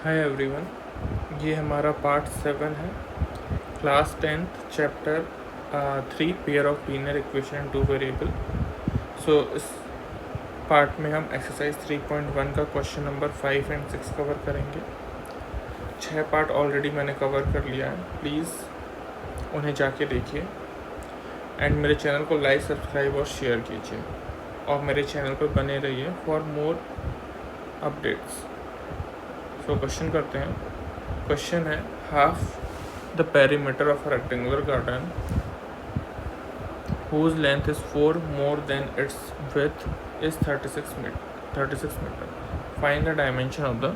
Hi everyone, ये हमारा part 7 है, class 10th chapter 3 pair of linear equation and 2 variable. So इस part में हम एक्सरसाइज 3.1 का क्वेश्चन नंबर 5 एंड 6 कवर करेंगे। 6 पार्ट ऑलरेडी मैंने कवर कर लिया है, प्लीज़ उन्हें जाके देखिए एंड मेरे चैनल को लाइक, सब्सक्राइब और शेयर कीजिए और मेरे चैनल पर बने रहिए for more updates. So question करते हैं। क्वेश्चन है, half the perimeter of a rectangular garden whose length is 4 more than its width is 36 meter. Find the dimension of the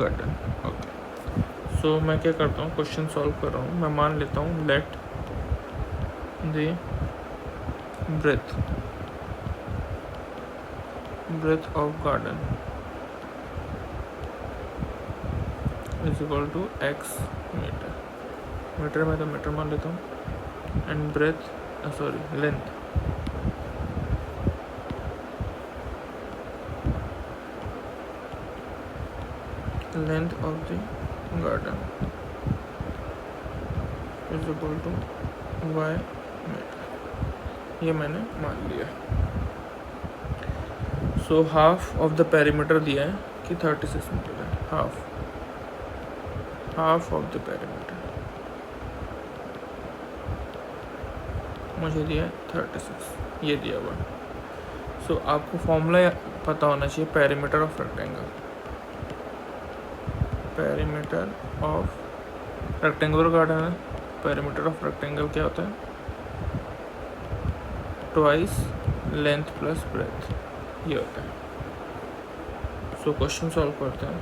garden. Okay. So मैं क्या करता हूँ, क्वेश्चन सॉल्व कर रहा हूँ। मैं मान लेता हूँ let the breadth of garden is equal to x metre में तो मीटर मान लेता हूँ and length of the garden is equal to y metre. ये मैंने मान लिया। So half of the perimeter दिया है कि 36 मीटर है। हाफ ऑफ द पेरीमीटर मुझे दिया है 36, ये दिया हुआ। सो आपको फॉर्मूला पता होना चाहिए perimeter of rectangle. Perimeter of rectangular garden है, पेरीमीटर ऑफ रेक्टेंगल क्या होता है? ट्वाइस लेंथ प्लस ब्रेथ, ये होता है। सो क्वेश्चन सॉल्व करते हैं।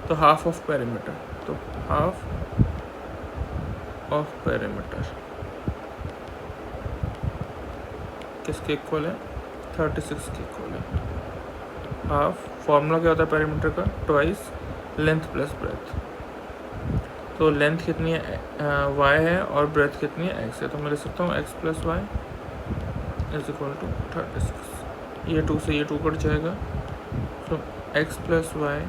तो हाफ ऑफ पेरीमीटर, तो हाफ ऑफ पेरीमीटर किसके इक्वल है? 36 के इक्वल है। हाफ फॉर्मूला क्या होता है पेरीमीटर का? Twice length plus breadth. तो लेंथ कितनी है? y है और ब्रेथ कितनी है? x है। तो मैं लिख सकता हूँ x plus y is equal to 36। ये 2 से ये 2 कट जाएगा, तो x plus y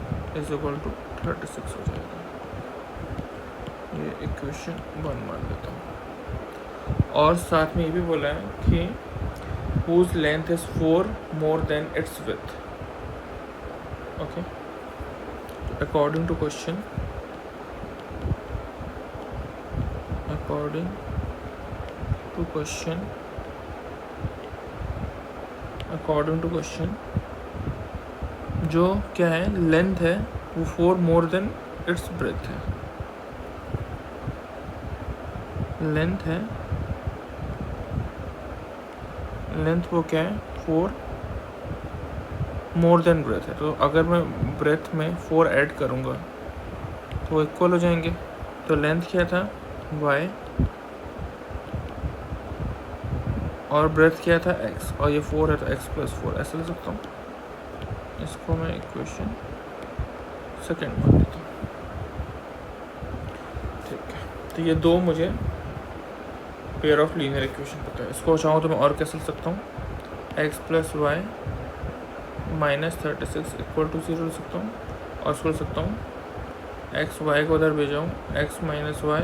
is equal to 36 हो जाएगा। ये इक्वेशन 1 मान लेता हूँ। और साथ में ये भी बोला है कि whose length is 4 more than its width. Okay. According to question, जो क्या है लेंथ है वो 4 मोर देन इट्स ब्रेथ है। लेंथ वो क्या है? 4 मोर देन ब्रेथ है। तो अगर मैं ब्रेथ में 4 ऐड करूँगा तो वो इक्वल हो जाएंगे। तो लेंथ क्या था? y और ब्रेथ क्या था? x, और ये 4 है तो x प्लस 4 ऐसे ले सकता हूँ। इसको मैं इक्वेशन सेकेंड मान लेता हूँ। ठीक है, तो ये दो मुझे पेयर ऑफ लीनियर इक्वेशन पता है। इसको चाहूँ तो मैं और कैसे लिख सकता हूँ? x plus y minus 36 equal to 0 लिख सकता हूँ। और इसको लिख सकता हूँ x y को उधर भेजाऊँ, x minus y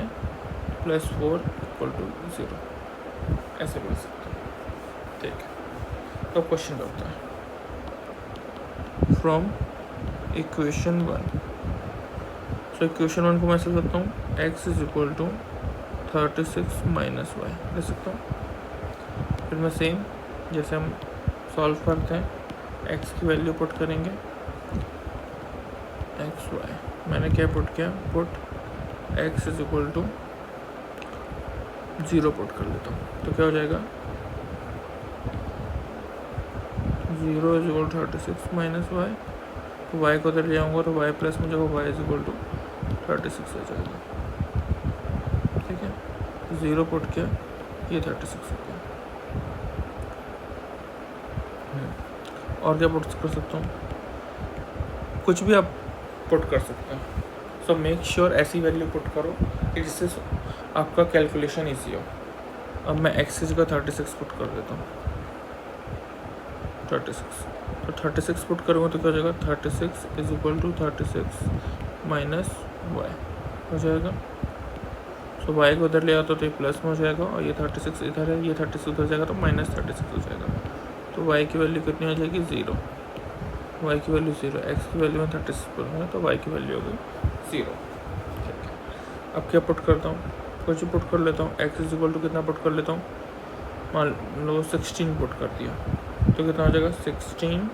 plus 4 equal to 0, ऐसे बोल सकता हूँ। ठीक है, तो क्वेश्चन करता है फ्रॉम इक्वेशन 1। सो इक्वेशन 1 को मैं लिख सकता हूँ x is equal to 36 minus y लिख सकता हूँ। फिर मैं सेम जैसे हम सॉल्व करते हैं, x की वैल्यू पुट करेंगे, एक्स वाई मैंने क्या पुट किया? x is equal to 0 put कर लेता हूँ। तो क्या हो जाएगा? 0 इज इक्वल 36 माइनस वाई। तो y को उधर ले आऊँगा तो y प्लस में जब y इज इक्वल टू 36 हो जाएगा। ठीक है, 0 पुट किया, ये 36 हो गया। और क्या पुट कर सकता हूँ? कुछ भी आप पुट कर सकते हैं। सो मेक श्योर ऐसी वैल्यू पुट करो कि जिससे आपका कैलकुलेशन ईजी हो। अब मैं x की जगह 36 पुट कर देता हूँ। 36 तो 36 पुट करूँगा तो क्या हो जाएगा? 36 is equal to 36 minus y हो जाएगा। सो वाई को उधर ले आता तो ये प्लस में हो जाएगा और ये 36 इधर है, ये 36 उधर जाएगा तो माइनस 36 हो जाएगा। तो वाई की वैल्यू कितनी हो जाएगी 0, वाई की वैल्यू 0, एक्स की वैल्यू में 36 पुट है तो वाई की वैल्यू हो गई 0। ठीक है, अब क्या पुट करता हूँ, कुछ पुट कर लेता हूँ। एक्स इज इक्वल टू कितना पुट कर लेता हूँ, मान लो 16 पुट कर दिया तो कितना हो जाएगा 16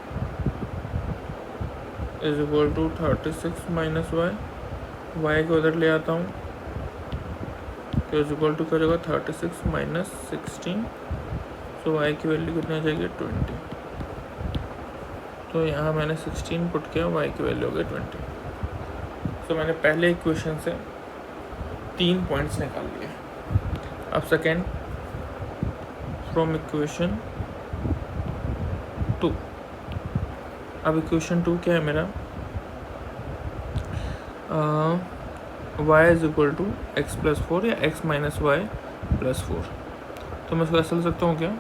is equal to 36 minus y, y को उधर ले आता हूँ तो इज इक्वल टू क्या हो जाएगा 36 माइनस 16। सो वाई की वैल्यू कितनी हो जाएगी 20। तो यहाँ मैंने 16 पुट किया, वाई की वैल्यू हो गई 20। सो मैंने पहले इक्वेशन से 3 पॉइंट्स निकाल लिए। अब सेकेंड, फ्रॉम इक्वेशन 2। अब इक्वेशन 2 क्या है मेरा, y is equal to x plus 4 या x माइनस वाई प्लस 4। तो मैं इसको ऐसा लिख सकता हूँ क्या,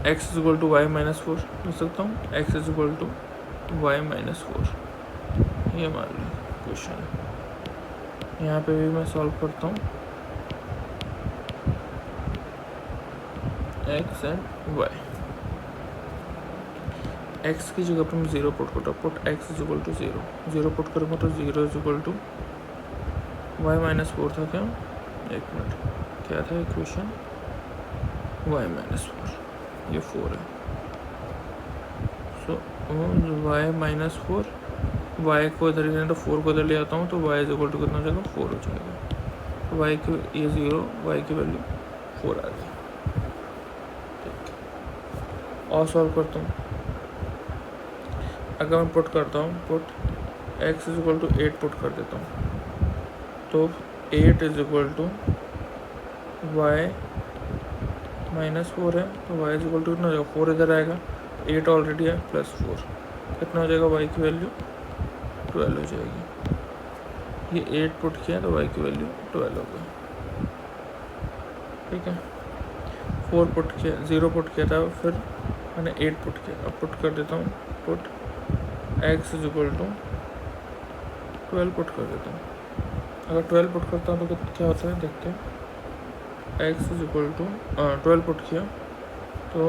x is equal to y minus 4 लिख सकता हूँ, x is equal to y minus 4। ये मान लो क्वेश्चन है। यहाँ पे भी मैं सॉल्व करता हूँ x एंड y। x की जगह पर मैं 0 पुट करता हूँ, put x is equal to 0 put करूँगा तो 0 is equal to y minus 4 था क्या, एक मिनट, क्या था इक्वेशन, y माइनस 4, ये 4 है। सो y माइनस 4, y को इधर ही तो 4 को इधर ले आता हूँ तो y इज इक्वल टू कितना हो जाएगा 4 हो जाएगा। y की ये 0, y की वैल्यू 4 आ गई। ठीक है, और सॉल्व करता हूँ। अगर मैं पुट करता हूँ, put x is equal to 8 put कर देता हूँ तो 8 is equal to y minus 4 है तो y इज इक्वल टू कितना हो जाएगा 4 इधर आएगा, 8 ऑलरेडी है प्लस 4 कितना हो जाएगा, y की वैल्यू 12 हो जाएगी। ये 8 पुट किया तो y की वैल्यू 12 हो गई। ठीक है, 4 पुट किया, 0 पुट किया था, फिर मैंने 8 पुट किया। अब पुट कर देता हूँ, put x is equal to 12 put कर देता हूँ। अगर 12 पुट करता हूँ तो क्या होता है देखते हैं, x is equal to 12 put किया तो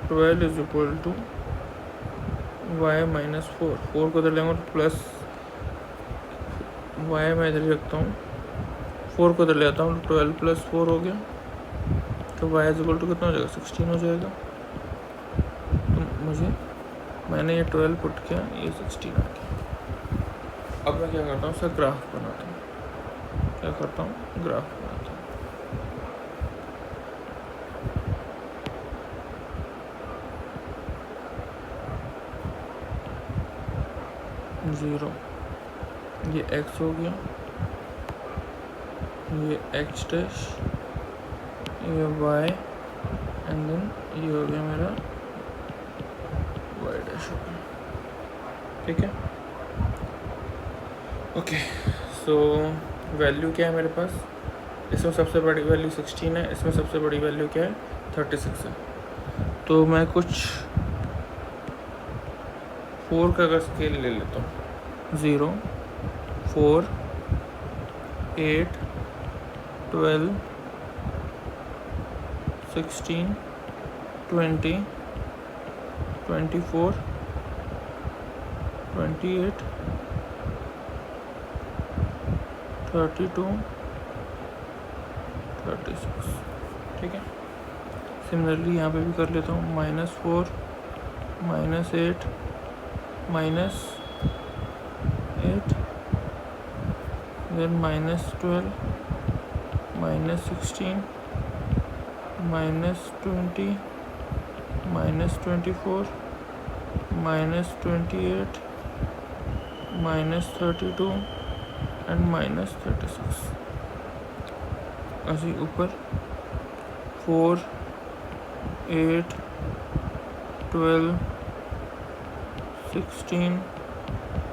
12 is equal to y minus 4, 4 को इधर लेंगे तो प्लस y मैं इधर रखता हूँ, 4 को इधर ले आता हूँ तो 12 प्लस 4 हो गया तो y इज इक्वल टू कितना हो जाएगा 16 हो जाएगा। तो मुझे मैंने ये 12 पुट किया, ये 16 आ गया। अब मैं क्या करता हूँ, उसका ग्राफ बनाता हूँ। क्या करता हूँ, ग्राफ बनाता हूँ। जीरो, ये x हो गया, ये x डैश, ये y एंड देन ये हो गया मेरा y डैश हो गया। ठीक है, ओके। सो वैल्यू क्या है मेरे पास, इसमें सबसे बड़ी वैल्यू 16 है, इसमें सबसे बड़ी वैल्यू क्या है 36 है। तो मैं कुछ 4 का अगर स्केल ले लेता हूँ, 0, 4, 8, 12, 16, 20, 24, 28, 32, 36। ठीक है, सिमिलरली यहाँ पे भी कर लेता हूँ, -4, -8, -8, then -12, -16, -20, -24, -28, -32 एंड -36। ऐसे ऊपर 4, 8, 12, 16,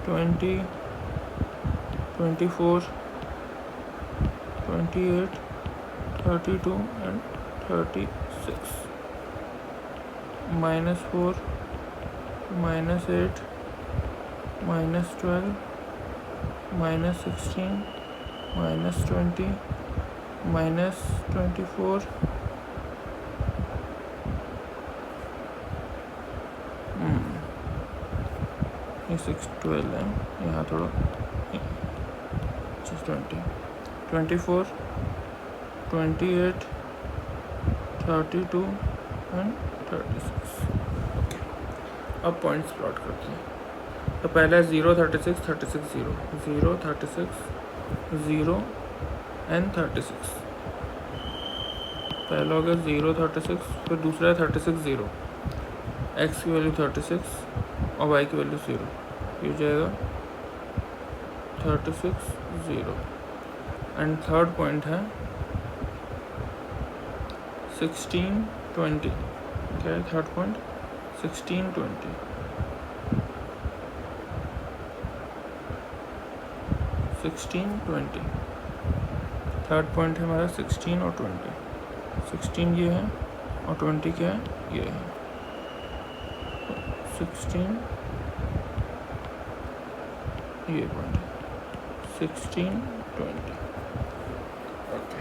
20, 24, 28, 32 एंड 36। -4, -8, -12 -16 -20 -24 ये 612 है, यहाँ थोड़ा 20 24 28 32 एंड 36। ओके, अब पॉइंट्स प्लॉट करते हैं। तो पहला है 0 36 36 0 0 36 0 एंड 36। पहला हो गया 0 36, फिर दूसरा है 36 0, x की वैल्यू 36 और y की वैल्यू 0, ये हो जाएगा 36 0। एंड थर्ड पॉइंट है 16 20। क्या है थर्ड पॉइंट? 16 20 16 20। थर्ड पॉइंट है हमारा 16 और 20। 16 ये है और 20 क्या है? ये है 16, ये पॉइंट है 16 20। ओके,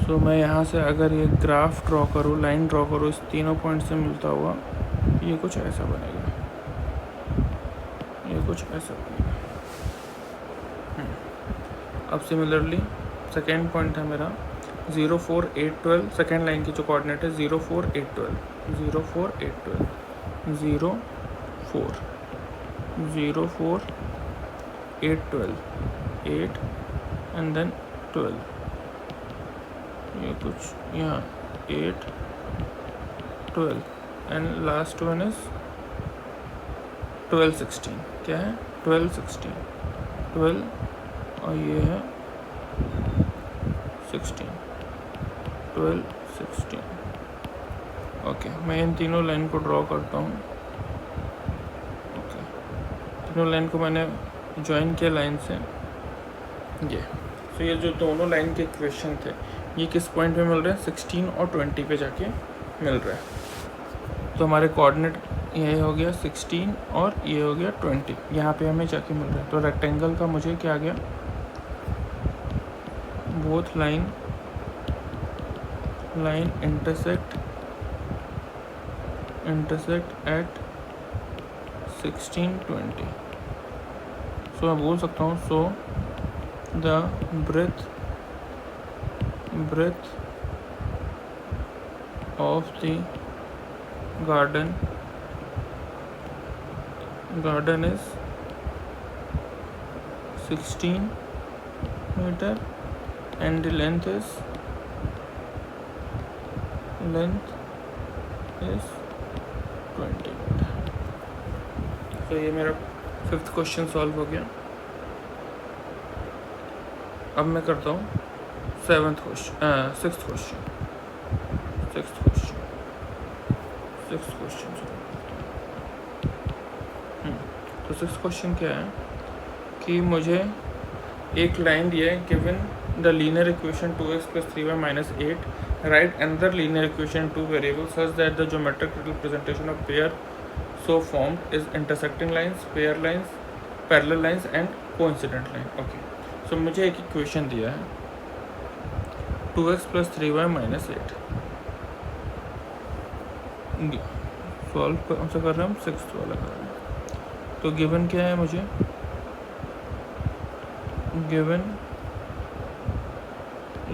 सो मैं यहाँ से अगर ये ग्राफ ड्रॉ करूँ, लाइन ड्रॉ करूँ इस तीनों पॉइंट से मिलता हुआ, ये कुछ ऐसा बनेगा, ये कुछ ऐसा बनेगा। अब सिमिलरली सेकेंड पॉइंट है मेरा 0 4 8 12। सेकेंड लाइन की जो कोऑर्डिनेट है 0 4 8 12 0 4 8 12 0 4 0 4 8 12 8 एंड देन 12। ये कुछ यहाँ 8 12 एंड लास्ट वन इज 12 16। क्या है? 12 16 12 और ये है 16 12 16। ओके, मैं इन तीनों लाइन को ड्रॉ करता हूँ। ओके, तीनों लाइन को मैंने ज्वाइन किया लाइन से, ये तो ये जो दोनों लाइन के इक्वेशन थे ये किस पॉइंट पे मिल रहे हैं? 16 और 20 पे जाके मिल रहा है। तो हमारे कोऑर्डिनेट ये हो गया 16 और ये हो गया 20, यहाँ पे हमें जाके मिल रहा है। तो रेक्टेंगल का मुझे क्या आ गया? Both line intersect at 16 20। सो मैं बोल सकता हूँ so the breadth of the garden is 16 meter and the length is 20 meter। तो ये मेरा 5th क्वेश्चन सॉल्व हो गया। अब मैं करता हूँ 6th क्वेश्चन। तो 6th क्वेश्चन क्या है कि मुझे एक लाइन दिया है, given the linear equation 2x + 3y - 8, write another linear equation 2 variables such that the geometric representation of pair so formed is intersecting lines, pair lines, parallel lines and coincident line। Okay, so मुझे एक equation दिया है 2x + 3y - 8। Solve कौन सा कर रहे हैं हम? 6th वाला कर रहे हैं। तो गिवन क्या है मुझे? गिवन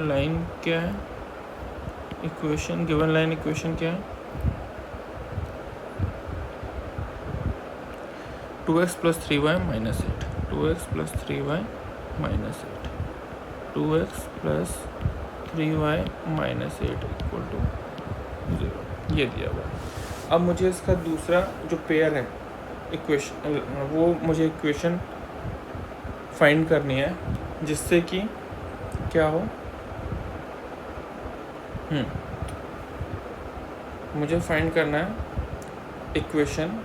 लाइन क्या है? इक्वेशन, गिवन लाइन इक्वेशन क्या है? 2x + 3y - 8 2x + 3y - 8 2x + 3y - 8 = 0, ये दिया हुआ। अब मुझे इसका दूसरा जो पेयर है इक्वेशन, वो मुझे इक्वेशन फाइंड करनी है जिससे कि क्या हो, मुझे फाइंड करना है इक्वेशन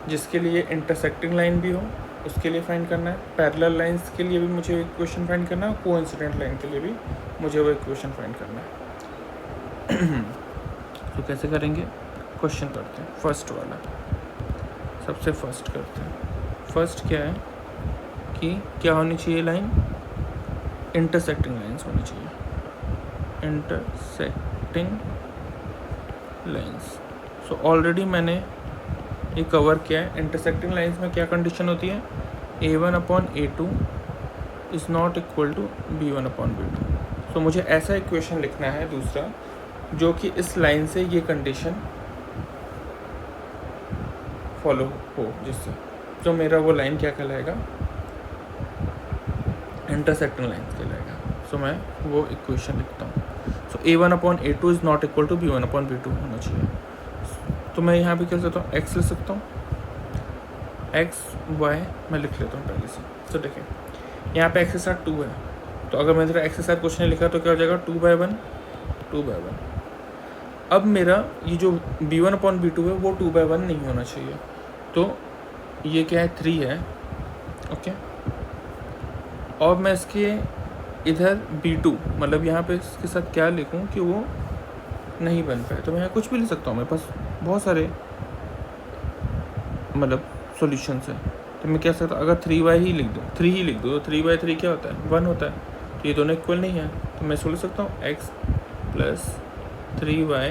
जिसके लिए इंटरसेक्टिंग लाइन भी हो, उसके लिए फाइंड करना है। पैरेलल लाइंस के लिए भी मुझे इक्वेशन फाइंड करना है, कोइंसिडेंट लाइन के लिए भी मुझे वो इक्वेशन फाइंड करना है। तो कैसे करेंगे? क्वेश्चन करते हैं फर्स्ट वाला। सबसे फर्स्ट करते हैं। फर्स्ट क्या है कि क्या होनी चाहिए लाइन, इंटरसेक्टिंग लाइंस होनी चाहिए, इंटरसेक्टिंग लाइंस। सो ऑलरेडी मैंने ये कवर किया है। इंटरसेक्टिंग लाइंस में क्या कंडीशन होती है, A1/A2 is not equal to B1/B2। So मुझे ऐसा इक्वेशन लिखना है दूसरा जो कि इस लाइन से ये कंडीशन फॉलो हो, जिससे जो मेरा वो लाइन क्या कहलाएगा, इंटरसेक्टिंग लाइन कहलाएगा। सो मैं वो इक्वेशन लिखता हूँ। So A1/A2 is not equal to B1/B2 होना चाहिए। तो मैं यहाँ पे क्या सकता हूँ, x लिख सकता हूँ, x y मैं लिख लेता हूँ पहले से। तो देखिए यहाँ पे x के साथ 2 है, तो अगर मैंने तेरा x के साथ कुछ नहीं लिखा तो क्या हो जाएगा, 2/1 2/1। अब मेरा ये जो B1/B2 है वो 2/1 नहीं होना चाहिए, तो ये क्या है, 3 है। ओके, और मैं इसके इधर B2 मतलब यहाँ पे इसके साथ क्या लिखूँ कि वो नहीं बन पाए, तो मैं यहाँ कुछ भी लिख सकता हूँ। मेरे पास बहुत सारे मतलब सॉल्यूशंस है, तो मैं क्या सकता हूँ, अगर 3y ही लिख दूँ, 3 ही लिख दूँ, तो 3/3 क्या होता है, 1 होता है। तो ये दोनों इक्वल नहीं है, तो मैं सोच सकता हूँ x + 3y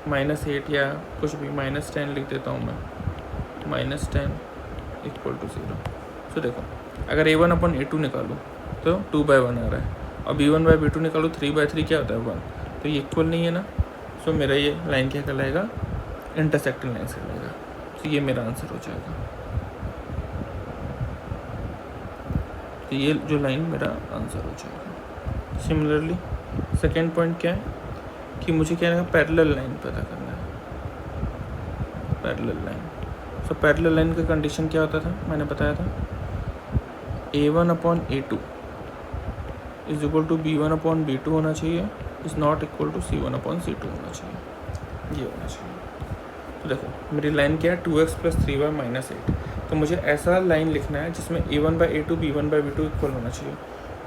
-8 या कुछ भी -10 लिख देता हूँ मैं, -10 = 0। तो देखो अगर A1/A2 निकालूँ तो 2/1 आ रहा है, और B1/B2 निकालूँ 3/3 क्या होता है, 1। तो ये इक्वल नहीं है ना। सो मेरा ये लाइन क्या कहलाएगा, इंटरसेक्टिंग लाइन कहलाएगा। तो ये मेरा आंसर हो जाएगा। तो ये जो लाइन मेरा आंसर हो जाएगा। सिमिलरली सेकेंड पॉइंट क्या है कि मुझे क्या है, पैरेलल लाइन पता करना है, parallel line. So parallel line का कंडीशन क्या होता था, मैंने बताया था, A1/A2 is equal to B1/B2 होना चाहिए, is not equal to C1/C2 होना चाहिए, ये होना चाहिए। तो देखो मेरी लाइन क्या है, 2x + 3y -8। तो मुझे ऐसा लाइन लिखना है जिसमें A1/A2 B1/B2 इक्वल होना चाहिए।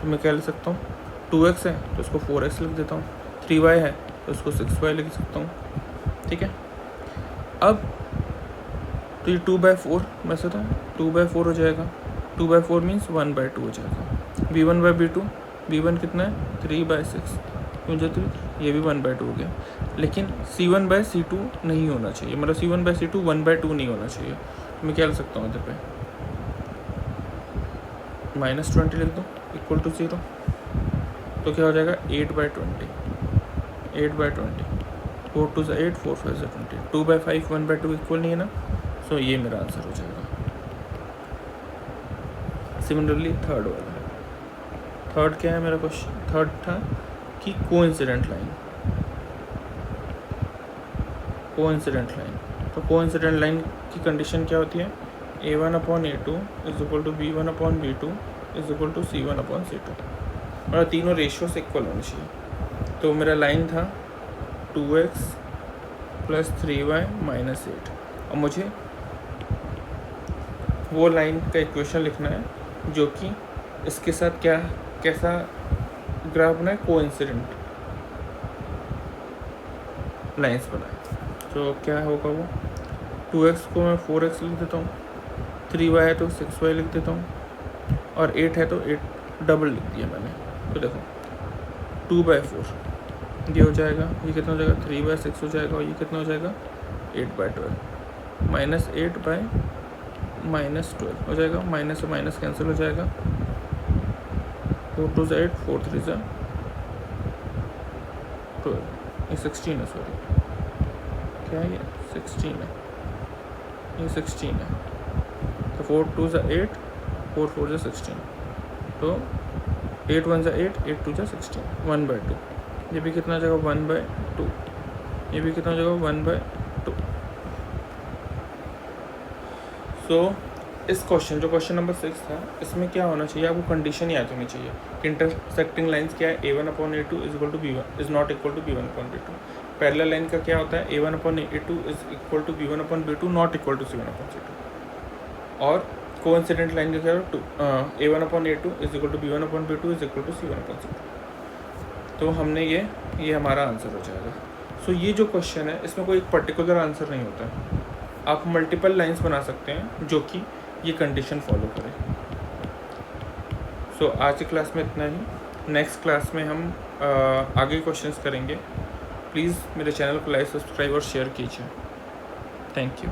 तो मैं क्या लिख सकता हूँ, 2x है तो उसको 4x लिख देता हूँ, 3y है तो उसको 6y लिख सकता हूँ। ठीक है, अब तो ये 2/4 वैसे था, 2/4 हो जाएगा। 2/4 मीन्स 1/2 हो जाएगा। B1/B2, B1 कितना है, 3/6 क्यों जाती है, ये भी 1/2 हो गया। लेकिन C1/C2 नहीं होना चाहिए, मतलब C1/C2 1/2 नहीं होना चाहिए। तो मैं क्या लिख सकता हूँ इधर पे, -20 लिख दूँ = 0। तो क्या हो जाएगा, 8/20, 8/20, 4 2 8, 4 5 20, 2/5 1/2 इक्वल नहीं है ना। सो ये मेरा आंसर हो जाएगा। सिमिलरली थर्ड वाला, थर्ड क्या है मेरा क्वेश्चन, थर्ड था कि कोइंसिडेंट लाइन, कोइंसिडेंट लाइन। तो कोइंसिडेंट लाइन की कंडीशन क्या होती है, A1/A2 is equal to B1/B2 is equal to C1/C2, और तीनों रेशियो से इक्वल होनी चाहिए। तो मेरा लाइन था 2x + 3y -8, और मुझे वो लाइन का इक्वेशन लिखना है जो कि इसके साथ क्या कैसा ग्राफ बनाए, कोइंसिडेंट लाइंस बनाए। तो क्या होगा वो, 2x को मैं 4x लिख देता हूँ, 3y है तो 6y लिख देता हूँ, और 8 है तो 8 डबल लिख दिया मैंने। तो देखो 2/4 ये हो जाएगा, ये कितना हो जाएगा, 3/6 हो जाएगा, और ये कितना हो जाएगा, 8/12, -8/-12 हो जाएगा, माइनस से माइनस कैंसिल हो जाएगा, 4 2 8, 4 3 12, ये 16 है, सॉरी क्या है, ये 16 है, ये 16 है। तो 4 2 8, 4 4 16, तो 8 1 8, 8 2 16, 1/2। ये भी कितना हो जाएगा, 1/2, ये भी कितना हो जाएगा, 1/2। सो इस क्वेश्चन जो क्वेश्चन नंबर 6 था, इसमें क्या होना चाहिए, आपको कंडीशन याद होनी चाहिए। इंटरसेक्टिंग लाइंस क्या है, A1/A2 is equal to B1 is not equal to B1/B2। Parallel line का क्या होता है, A1/A2 is equal to B1/B2 not equal to C1/C2। और कोइंसिडेंट लाइन का क्या है, A1/A2 is equal to B1/B2 is equal to C1/C2। तो हमने ये हमारा आंसर हो जाएगा। सो ये जो क्वेश्चन है इसमें कोई एक पर्टिकुलर आंसर नहीं होता है, आप मल्टीपल लाइंस बना सकते हैं जो कि ये कंडीशन फॉलो करें। सो आज की क्लास में इतना ही। नेक्स्ट क्लास में हम आगे क्वेश्चंस करेंगे। प्लीज़ मेरे चैनल को लाइक, सब्सक्राइब और शेयर कीजिए। Thank you.